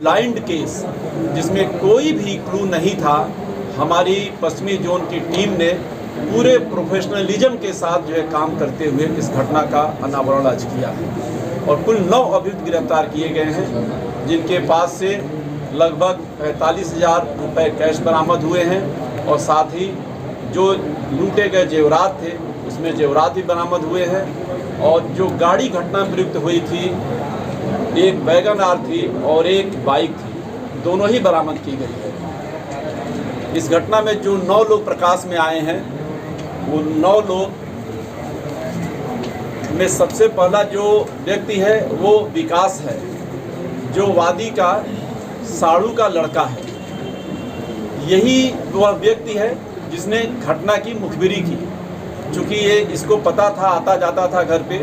Blind case जिसमें कोई भी क्लू नहीं था, हमारी पश्चिमी जोन की टीम ने पूरे प्रोफेशनलिज्म के साथ जो है काम करते हुए इस घटना का अनावरण आज किया है और कुल 9 अभियुक्त गिरफ्तार किए गए हैं, जिनके पास से लगभग 45,000 रुपये कैश बरामद हुए हैं और साथ ही जो लूटे गए जेवरात थे उसमें जेवरात भी बरामद हुए हैं और जो गाड़ी घटना में प्रयुक्त हुई थी, एक वैगन आर थी और एक बाइक थी, दोनों ही बरामद की गई है। इस घटना में जो 9 लोग प्रकाश में आए हैं, वो 9 लोग में सबसे पहला जो व्यक्ति है वो विकास है, जो वादी का साड़ू का लड़का है। यही वह व्यक्ति है जिसने घटना की मुखबिरी की। चूँकि ये इसको पता था, आता जाता था घर पे,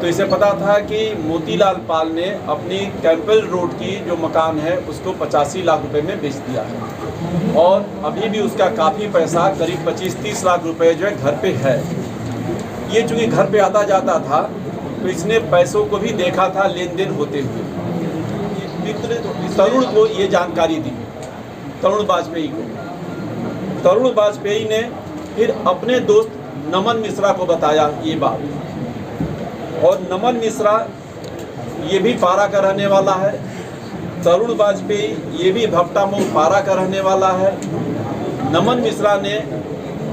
तो इसे पता था कि मोतीलाल पाल ने अपनी कैंपल रोड की जो मकान है उसको 85 लाख रुपए में बेच दिया है और अभी भी उसका काफ़ी पैसा करीब 25-30 लाख रुपए जो है घर पे है। ये चूँकि घर पे आता जाता था तो इसने पैसों को भी देखा था लेन देन होते हुए। तरुण को ये जानकारी दी, तरुण वाजपेयी को। तरुण वाजपेयी ने फिर अपने दोस्त नमन मिश्रा को बताया ये बात, और नमन मिश्रा ये भी पारा का रहने वाला है, तरुण वाजपेयी ये भी भपटामऊ पारा का रहने वाला है। नमन मिश्रा ने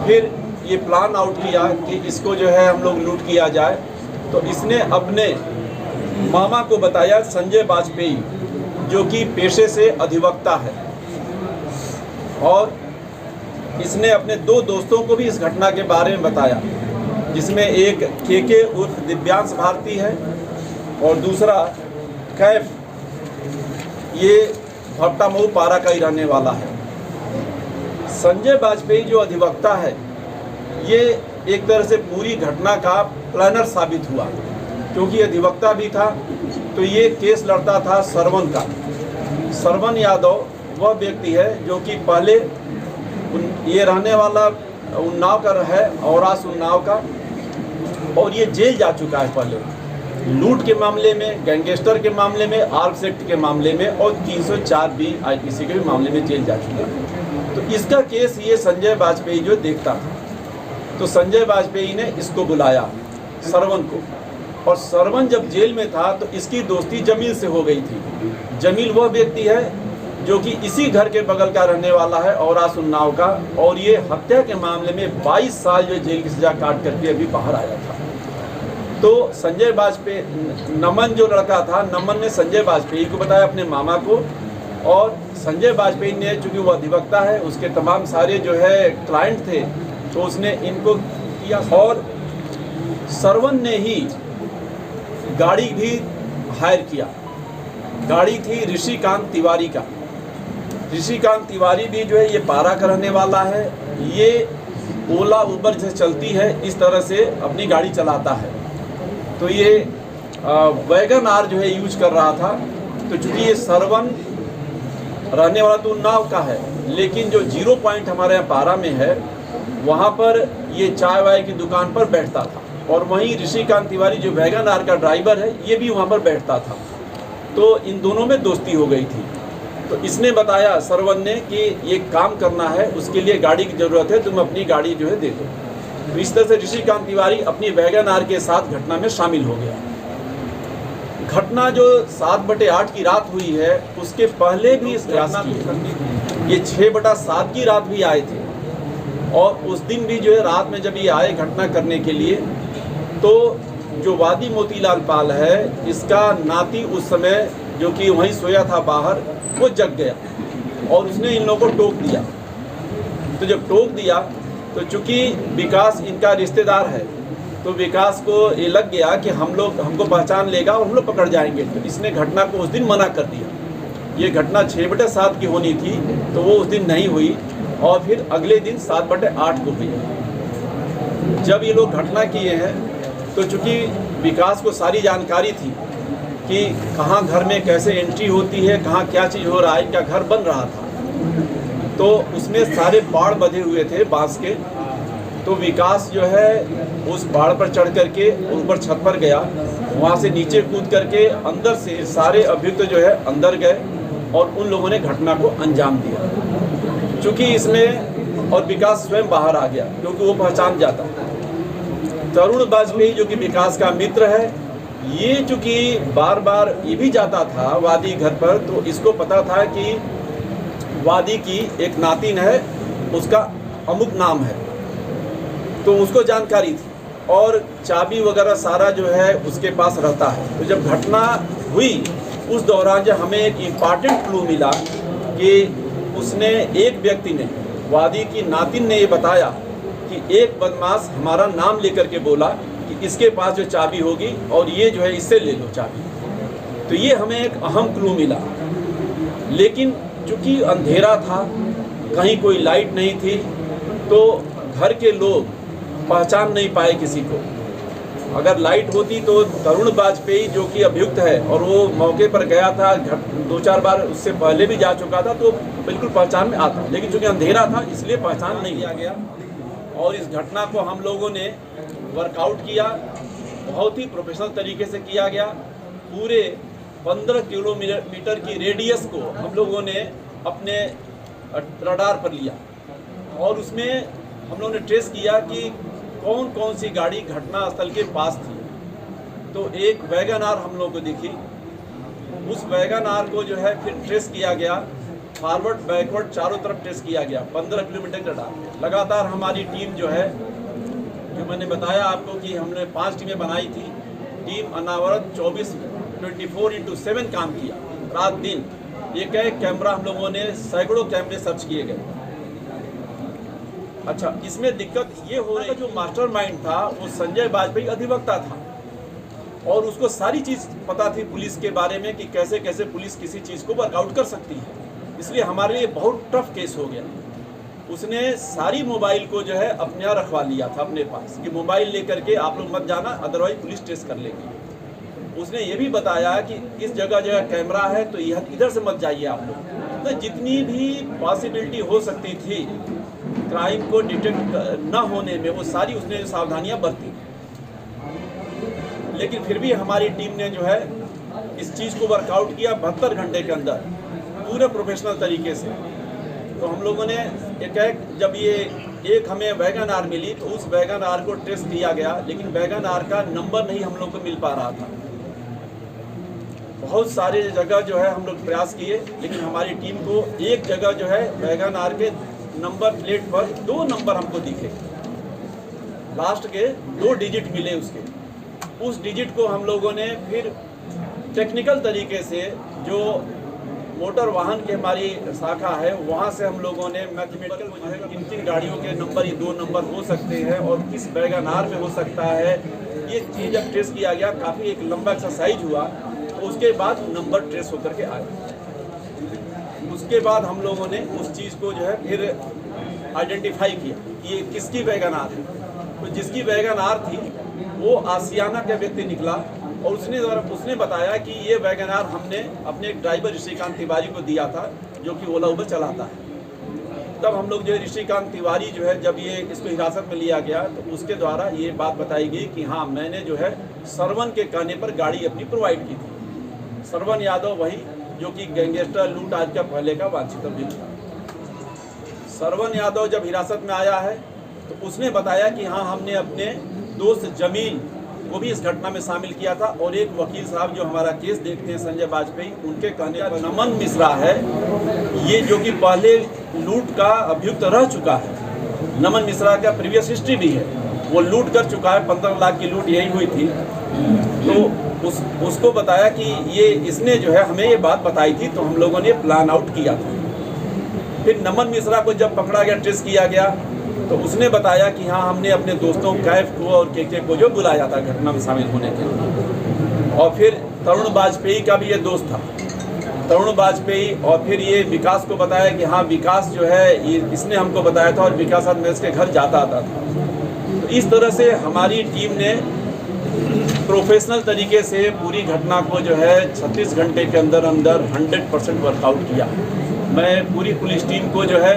फिर ये प्लान आउट किया कि इसको जो है हम लोग लूट किया जाए, तो इसने अपने मामा को बताया, संजय वाजपेयी, जो कि पेशे से अधिवक्ता है, और इसने अपने 2 दोस्तों को भी इस घटना के बारे में बताया, जिसमें एक के उर्फ दिव्यांश भारती है और दूसरा कैफ, ये भपटामऊ पारा का ही रहने वाला है। संजय वाजपेयी जो अधिवक्ता है, ये एक तरह से पूरी घटना का प्लानर साबित हुआ, क्योंकि अधिवक्ता भी था तो ये केस लड़ता था सरवन का। सरवन यादव वह व्यक्ति है जो कि पहले ये रहने वाला उन्नाव का है, औरास उन्नाव का, और ये जेल जा चुका है पहले लूट के मामले में, गैंगस्टर के मामले में, आर्म्स एक्ट के मामले में और 304B IPC के भी मामले में जेल जा चुका है। तो इसका केस ये संजय वाजपेयी जो देखता था, तो संजय वाजपेयी ने इसको बुलाया सरवन को, और सरवन जब जेल में था तो इसकी दोस्ती जमील से हो गई थी। जमील वह व्यक्ति है जो कि इसी घर के बगल का रहने वाला है, औरास उन्नाव का, और ये हत्या के मामले में 22 साल जो जेल की सजा काट करके अभी बाहर आया था। तो संजय वाजपेयी, नमन जो लड़का था, नमन ने संजय वाजपेयी को बताया, अपने मामा को, और संजय वाजपेयी ने, चूँकि वो अधिवक्ता है, उसके तमाम सारे जो है क्लाइंट थे, तो उसने इनको किया, और सरवन ने ही गाड़ी भी हायर किया। गाड़ी थी ऋषिकांत तिवारी का। ऋषिकांत तिवारी भी जो है ये पारा का रहने वाला है, ये ओला उबर से चलती है, इस तरह से अपनी गाड़ी चलाता है। तो ये वैगन आर जो है यूज कर रहा था। तो चूँकि ये सरवन रहने वाला तो उन्नाव का है, लेकिन जो 0 पॉइंट हमारे यहाँ पारा में है, वहाँ पर ये चाय वाय की दुकान पर बैठता था, और वहीं ऋषिकांत तिवारी जो वैगन आर का ड्राइवर है, ये भी वहाँ पर बैठता था। तो इन दोनों में दोस्ती हो गई थी। तो इसने बताया सरवन ने कि ये काम करना है, उसके लिए गाड़ी की ज़रूरत है, तुम अपनी गाड़ी जो है दे दो। तो इस तरह से ऋषिकांत तिवारी अपनी वैगन आर के साथ घटना में शामिल हो गया। घटना जो 7/8 की रात हुई है, उसके पहले भी इस घटना को ये 6/7 की रात भी आए थे, और उस दिन भी जो है रात में जब ये आए घटना करने के लिए, तो जो वादी मोतीलाल पाल है, इसका नाती उस समय जो कि वहीं सोया था बाहर, वो जग गया और उसने इन लोगों को टोक दिया। तो जब टोक दिया तो चूँकि विकास इनका रिश्तेदार है, तो विकास को ये लग गया कि हमको पहचान लेगा और हम लोग पकड़ जाएंगे। तो इसने घटना को उस दिन मना कर दिया। ये घटना 6/7 की होनी थी, तो वो उस दिन नहीं हुई, और फिर अगले दिन 7/8 को हुई। जब ये लोग घटना किए हैं, तो चूँकि विकास को सारी जानकारी थी कि कहाँ घर में कैसे एंट्री होती है, कहाँ क्या चीज़ हो रहा है, क्या घर बन रहा था, तो उसमें सारे बाड़ बंधे हुए थे बांस के। तो विकास जो है उस पहाड़ पर चढ़ करके ऊपर छत पर गया, वहाँ से नीचे कूद करके अंदर से सारे अभियुक्त जो है अंदर गए, और उन लोगों ने घटना को अंजाम दिया। चूँकि इसमें और विकास स्वयं बाहर आ गया क्योंकि वो पहचान जाता। तरुण वाजपेयी जो कि विकास का मित्र है, ये चूँकि बार बार ये भी जाता था वादी घर पर, तो इसको पता था कि वादी की एक नातिन है, उसका अमुक नाम है, तो उसको जानकारी थी और चाबी वगैरह सारा जो है उसके पास रहता है। तो जब घटना हुई उस दौरान जब हमें एक इम्पॉर्टेंट क्लू मिला कि उसने एक व्यक्ति ने, वादी की नातिन ने ये बताया कि एक बदमाश हमारा नाम लेकर के बोला कि इसके पास जो चाबी होगी और ये जो है इससे ले लो चाबी। तो ये हमें एक अहम क्लू मिला। लेकिन चूँकि अंधेरा था, कहीं कोई लाइट नहीं थी, तो घर के लोग पहचान नहीं पाए किसी को। अगर लाइट होती तो तरुण वाजपेयी जो कि अभियुक्त है और वो मौके पर गया था, 2-4 बार उससे पहले भी जा चुका था, तो बिल्कुल पहचान में आता। लेकिन चूँकि अंधेरा था इसलिए पहचान नहीं किया गया। और इस घटना को हम लोगों ने वर्कआउट किया, बहुत ही प्रोफेशनल तरीके से किया गया। पूरे 15 किलोमीटर की रेडियस को हम लोगों ने अपने रडार पर लिया और उसमें हम लोगों ने ट्रेस किया कि कौन कौन सी गाड़ी घटना स्थल के पास थी। तो एक वैगन आर हम लोगों को दिखी, उस वैगन आर को जो है फिर ट्रेस किया गया, फॉरवर्ड बैकवर्ड चारों तरफ ट्रेस किया गया 15 किलोमीटर का रडार। लगातार हमारी टीम जो है, जो मैंने बताया आपको कि हमने 5 टीमें बनाई थी, टीम अनावरत 24/7 काम किया, रात दिन। एक कैमरा हम लोगों ने सैकड़ों कैमरे सर्च किए गए। अच्छा, इसमें दिक्कत ये हो रही है, जो मास्टरमाइंड था वो संजय वाजपेयी अधिवक्ता था और उसको सारी चीज़ पता थी पुलिस के बारे में कि कैसे कैसे पुलिस किसी चीज़ को वर्कआउट कर सकती है। इसलिए हमारे लिए बहुत टफ केस हो गया। उसने सारी मोबाइल को जो है अपने यहाँ रखवा लिया था अपने पास कि मोबाइल लेकर के आप लोग मत जाना, अदरवाइज पुलिस ट्रेस कर लेगी। उसने ये भी बताया कि इस जगह जगह कैमरा है तो इधर से मत जाइए आप लोग। तो जितनी भी पॉसिबिलिटी हो सकती थी क्राइम को डिटेक्ट न होने में, वो सारी उसने सावधानियां बरती। लेकिन फिर भी हमारी टीम ने जो है इस चीज़ को वर्कआउट किया 72 घंटे के अंदर पूरे प्रोफेशनल तरीके से। तो हम लोगों ने जब ये एक हमें वैगन आर मिली तो उस वैगन आर को ट्रेस किया गया, लेकिन वैगन आर का नंबर नहीं हम लोग को मिल पा रहा था। बहुत सारे जगह जो है हम लोग प्रयास किए, लेकिन हमारी टीम को एक जगह जो है वैगन आर के नंबर प्लेट पर 2 नंबर हमको दिखे, लास्ट के 2 डिजिट मिले उसके। उस डिजिट को हम लोगों ने फिर टेक्निकल तरीके से, जो मोटर वाहन की हमारी शाखा है वहाँ से हम लोगों ने मैथमेटिकल जो है किन किन गाड़ियों के नंबर, ये 2 नंबर हो सकते हैं और किस वैगन आर में हो सकता है, ये चीज़ जब ट्रेस किया गया, काफ़ी एक लंबा एक्सरसाइज हुआ। तो उसके बाद नंबर ट्रेस होकर के आया। उसके बाद हम लोगों ने उस चीज़ को जो है फिर आइडेंटिफाई किया कि ये किसकी वैगन आर है। तो जिसकी वैगन आर थी वो आसियाना का व्यक्ति निकला और उसने बताया कि ये वैगन आर हमने अपने ड्राइवर ऋषिकांत तिवारी को दिया था, जो कि ओला उबर चलाता है। तब हम लोग जो ऋषिकांत तिवारी जो है, जब ये इसको हिरासत में लिया गया तो उसके द्वारा ये बात बताई गई कि हाँ, मैंने जो है श्रवण के कहने पर गाड़ी अपनी प्रोवाइड की थी। श्रवण यादव वही जो कि गैंगस्टर लूट आज का पहले का वांछित अभियुक्त था। श्रवण यादव जब हिरासत में आया है तो उसने बताया कि हाँ, हमने अपने दोस्त जमील को भी इस घटना में शामिल किया था और एक वकील साहब जो हमारा केस देखते हैं संजय वाजपेयी, उनके कहने पर नमन मिश्रा है, ये जो कि पहले लूट का अभियुक्त रह चुका है। नमन मिश्रा का प्रीवियस हिस्ट्री भी है, वो लूट कर चुका है, 15 लाख की लूट यही हुई थी। तो उसको बताया कि ये इसने जो है हमें ये बात बताई थी, तो हम लोगों ने प्लान आउट किया था। फिर नमन मिश्रा को जब पकड़ा गया, ट्रेस किया गया, तो उसने बताया कि हाँ, हमने अपने दोस्तों कैफ को और के को जो बुलाया था घटना में शामिल होने के लिए। और फिर तरुण वाजपेयी का भी ये दोस्त था, तरुण वाजपेयी। और फिर ये विकास को बताया कि हाँ, विकास जो है ये इसने हमको बताया था और विकास आज मैं इसके घर जाता आता था। तो इस तरह से हमारी टीम ने प्रोफेशनल तरीके से पूरी घटना को जो है 36 घंटे के अंदर 100% वर्कआउट किया। मैं पूरी पुलिस टीम को जो है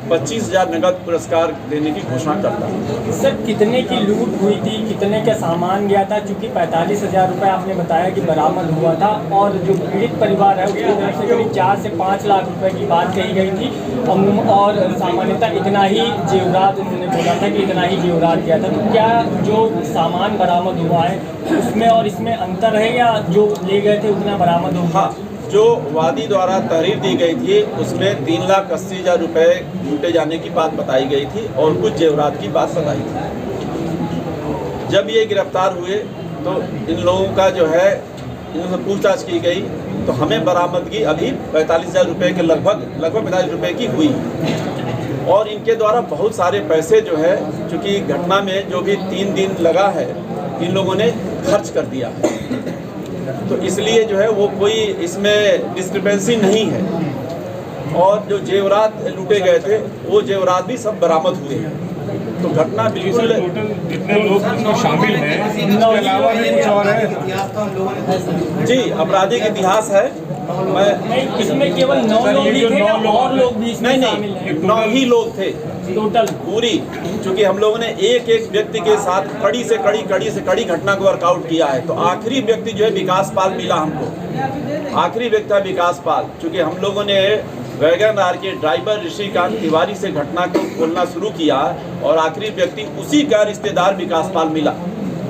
25,000 नगद पुरस्कार देने की घोषणा करता हूँ। सर कितने की लूट हुई थी, कितने का सामान गया था? चूँकि 45,000 रुपये आपने बताया कि बरामद हुआ था और जो पीड़ित परिवार है उसकी तरफ से करीब 4 से 5 लाख रुपए की बात कही गई थी और सामान्यतः इतना ही जेवरात, उन्होंने बोला था कि इतना ही जेवरात गया था। तो क्या जो सामान बरामद हुआ है उसमें और इसमें अंतर है या जो ले गए थे उतना बरामद हुआ? हाँ, जो वादी द्वारा तहरीर दी गई थी उसमें 3,80,000 रुपये लूटे जाने की बात बताई गई थी और कुछ जेवरात की बात बताई थी। जब ये गिरफ्तार हुए तो इन लोगों का जो है इनसे पूछताछ की गई तो हमें बरामदगी अभी 45,000 रुपये के लगभग 45 रुपये की हुई और इनके द्वारा बहुत सारे पैसे जो है, चूँकि घटना में जो भी 3 दिन लगा है इन लोगों ने खर्च कर दिया है, तो इसलिए जो है वो कोई इसमें डिस्क्रिपेंसी नहीं है। और जो जेवरात लूटे गए थे वो जेवरात भी सब बरामद हुए हैं। तो घटना बिल्कुल कितने लोग इसमें शामिल हैं, इसके अलावा भी कुछ और है? जी, आपराधिक इतिहास है। नहीं, इसमें केवल 9 लोग ही थे या और लोग भी इसमें शामिल हैं? 9 ही लोग थे टोटल पूरी, क्योंकि हम लोगों ने एक एक व्यक्ति के साथ कड़ी से कड़ी घटना को वर्कआउट किया है। तो आखिरी व्यक्ति जो है विकास पाल मिला हमको, आखिरी व्यक्ति था विकास पाल। चूँकि हम लोगों ने वैगन आर के ड्राइवर ऋषिकांत तिवारी से घटना को खोलना शुरू किया और आखिरी व्यक्ति उसी का रिश्तेदार विकास पाल मिला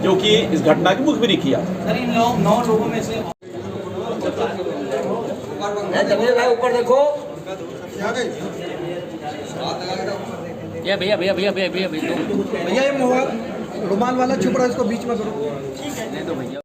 जो कि इस घटना की मुखबिरी किया। सर इन 9 लोगों में से ऊपर देखो भैया भैया ये रुमाल वाला छुप रहा है, इसको बीच में करो।